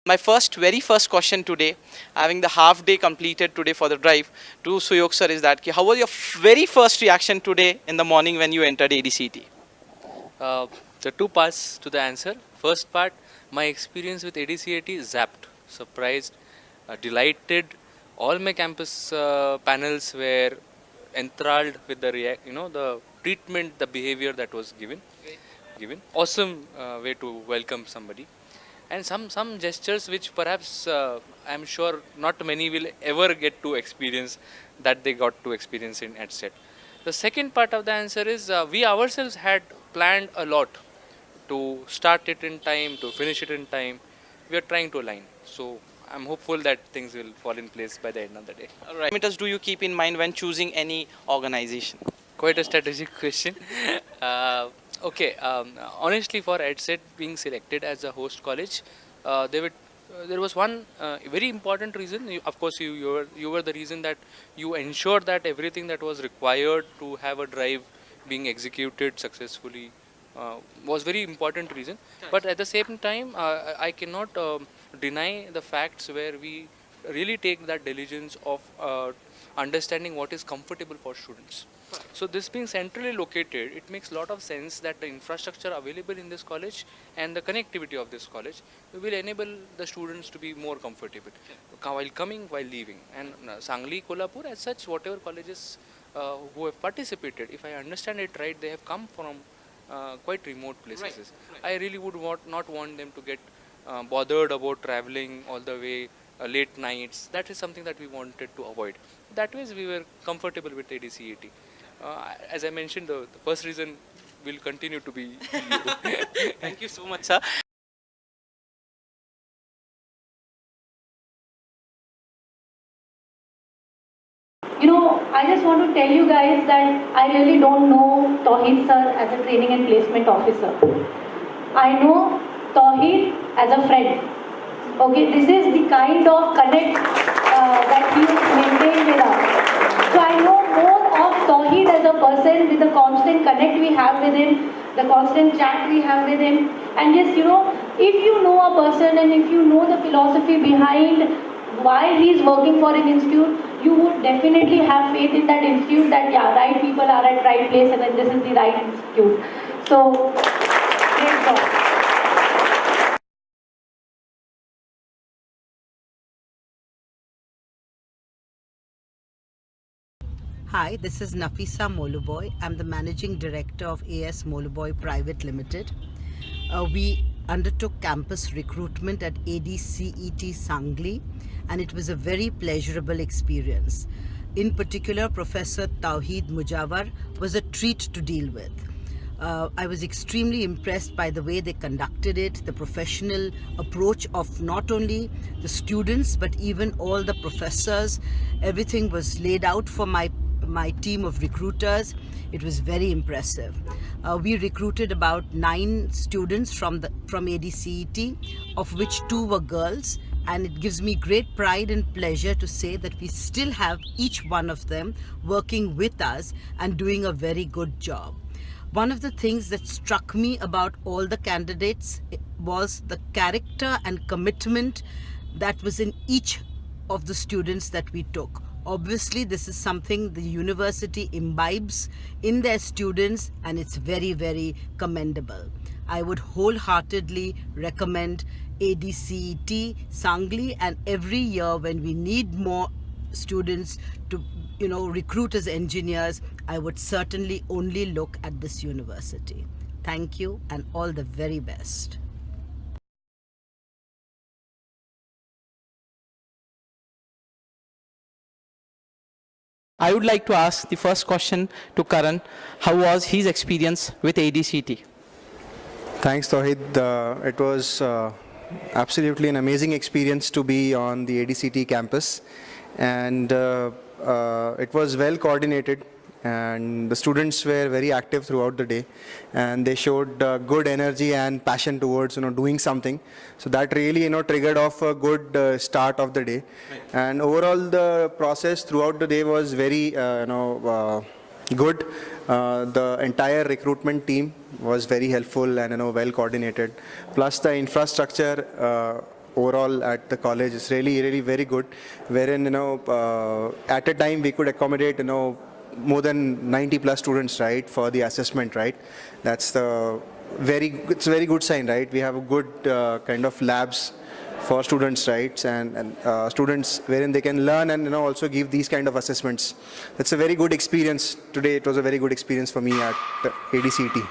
My very first question today, having the half day completed today for the drive, to Suyog sir is that, how was your very first reaction today in the morning when you entered ADCT? Uh, the two parts to the answer. First part, my experience with ADCET is zapped, surprised, delighted. All my campus panels were enthralled with the the treatment, the behavior that was given. Awesome way to welcome somebody, and some gestures which perhaps I'm sure not many will ever get to experience that they got to experience in ADCET. The second part of the answer is we ourselves had planned a lot to start it in time, to finish it in time. We are trying to align. So I'm hopeful that things will fall in place by the end of the day. All right. Parameters do you keep in mind when choosing any organization? Quite a strategic question. uh, okay, honestly, for ADCET being selected as a host college, there was one very important reason. Of course, you were the reason that you ensured that everything that was required to have a drive being executed successfully was very important reason. But at the same time, I cannot deny the facts where we really take that diligence of understanding what is comfortable for students. So this being centrally located, it makes a lot of sense that the infrastructure available in this college and the connectivity of this college will enable the students to be more comfortable while coming, while leaving. And Sangli, Kolhapur, as such, whatever colleges who have participated, if I understand it right, they have come from quite remote places. Right. I really would not want them to get bothered about traveling all the way late nights. That is something that we wanted to avoid. That way, we were comfortable with ADCET. As I mentioned, the first reason will continue to be. Thank you so much, sir. I just want to tell you guys that I really don't know Touheed sir as a training and placement officer. I know Touheed as a friend. Okay, this is the kind of connect that he maintained with us. So I know more of Touheed as a person with the constant connect we have with him, the constant chat we have with him. And yes, if you know a person and if you know the philosophy behind why he is working for an institute, you would definitely have faith in that institute that, yeah, right people are at right place and then this is the right institute. So, great job. Hi, this is Nafisa Moluboy. I'm the Managing Director of AS Moluboy Private Limited. We undertook campus recruitment at ADCET Sangli, and it was a very pleasurable experience. In particular, Professor Touheed Mujawar was a treat to deal with. I was extremely impressed by the way they conducted it, the professional approach of not only the students but even all the professors. Everything was laid out for my team of recruiters. It was very impressive. We recruited about 9 students from ADCET, of which 2 were girls, and it gives me great pride and pleasure to say that we still have each one of them working with us and doing a very good job. One of the things that struck me about all the candidates was the character and commitment that was in each of the students that we took. Obviously, this is something the university imbibes in their students, and it's very, very commendable. I would wholeheartedly recommend ADCET Sangli, and every year when we need more students to recruit as engineers, I would certainly only look at this university. Thank you and all the very best. I would like to ask the first question to Karan. How was his experience with ADCT? Thanks, Touheed. It was absolutely an amazing experience to be on the ADCT campus, and it was well coordinated, and the students were very active throughout the day, and they showed good energy and passion towards doing something. So that really triggered off a good start of the day, right. And overall the process throughout the day was very good. The entire recruitment team was very helpful and well coordinated. Plus the infrastructure overall at the college is really very good, wherein, at a time we could accommodate, more than 90 plus students, right, for the assessment, right? That's it's a very good sign, right? We have a good kind of labs for students, right, and students wherein they can learn and, also give these kind of assessments. That's a very good experience. Today it was a very good experience for me at ADCET.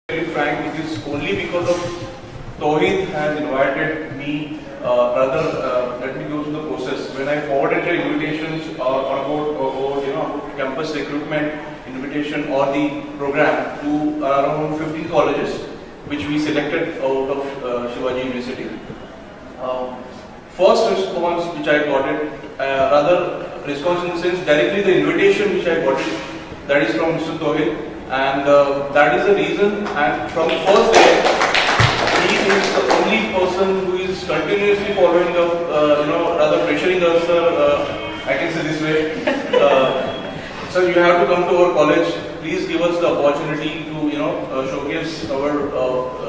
Very frank, it is only because of Touheed has invited me. Let me go through the process. When I forwarded the invitations about campus recruitment invitation or the program to around 15 colleges, which we selected out of Shivaji University. First response which I got it, rather response in the sense directly the invitation which I got it, that is from Mr. Touheed, and that is the reason. And from the first day, he is the only person who is continuously following up, rather pressuring us, I can say this way. Sir, you have to come to our college. Please give us the opportunity to, showcase our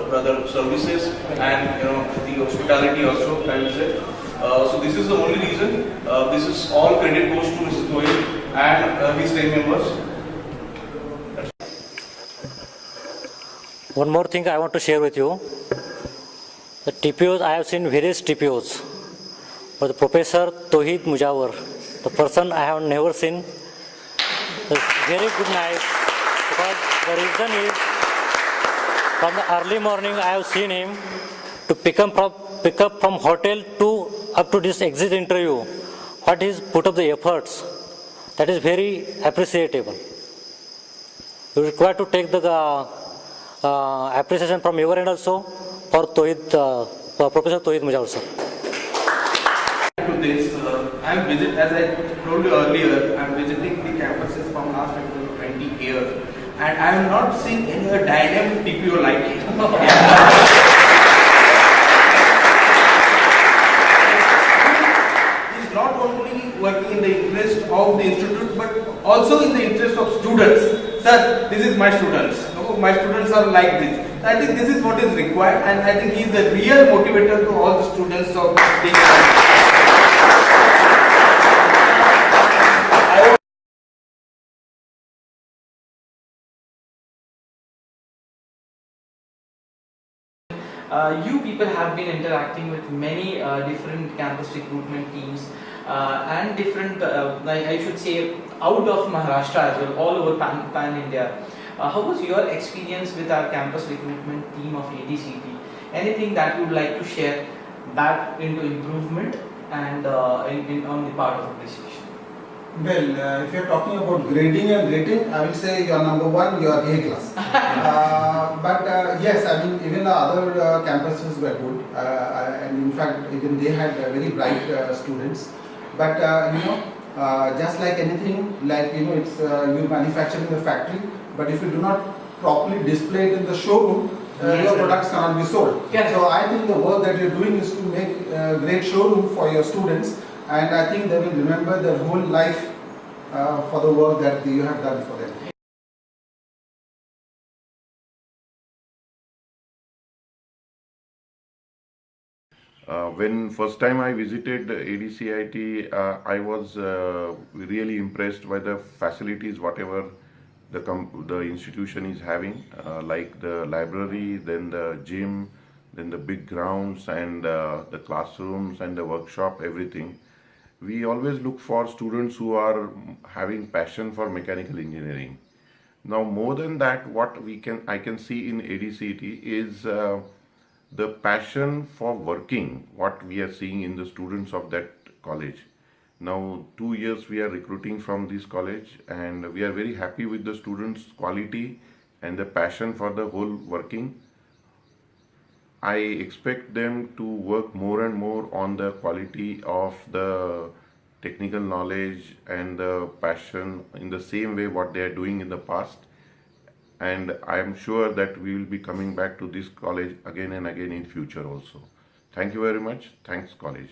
rather services and the hospitality also, I will say. So this is the only reason. This is all credit goes to Mr. Touheed and his team members. One more thing I want to share with you. The TPOs, I have seen various TPOs, but the Professor Touheed Mujawar, the person I have never seen, is very good night, because the reason is, from the early morning I have seen him to pick up from hotel to up to this exit interview. What he's put up the efforts, that is very appreciable. You require to take the appreciation from your end also for Professor Touheed Mujawar sir. To this, as I told you earlier, I am visiting the campuses from last 20 years, and I have not seen any dynamic TPO like it. He is not only working in the interest of the institute, but also in the interest of students. Sir, this is my students. My students are like this. I think this is what is required, and I think he is the real motivator to all the students of the You people have been interacting with many different campus recruitment teams and different, I should say, out of Maharashtra as well, all over pan India. How was your experience with our campus recruitment team of ADCET? Anything that you would like to share back into improvement and on the part of appreciation? Well, if you are talking about grading and rating, I will say you are number one, you are A class. But yes, I mean, even the other campuses were good, and in fact, even they had very bright students. But just like anything, like it's you manufacture in the factory, but if you do not properly display it in the showroom, your products cannot be sold. Yes. So I think the work that you're doing is to make a great showroom for your students. And I think they will remember their whole life for the work that you have done for them. When first time I visited ADCET, I was really impressed by the facilities, whatever the institution is having, like the library, then the gym, then the big grounds and the classrooms and the workshop, everything. We always look for students who are having passion for mechanical engineering. Now, more than that, what I can see in ADCET is the passion for working, what we are seeing in the students of that college. Now, 2 years we are recruiting from this college, and we are very happy with the students' quality and the passion for the whole working. I expect them to work more and more on the quality of the technical knowledge and the passion in the same way what they are doing in the past. And I am sure that we will be coming back to this college again and again in future also. Thank you very much. Thanks, college.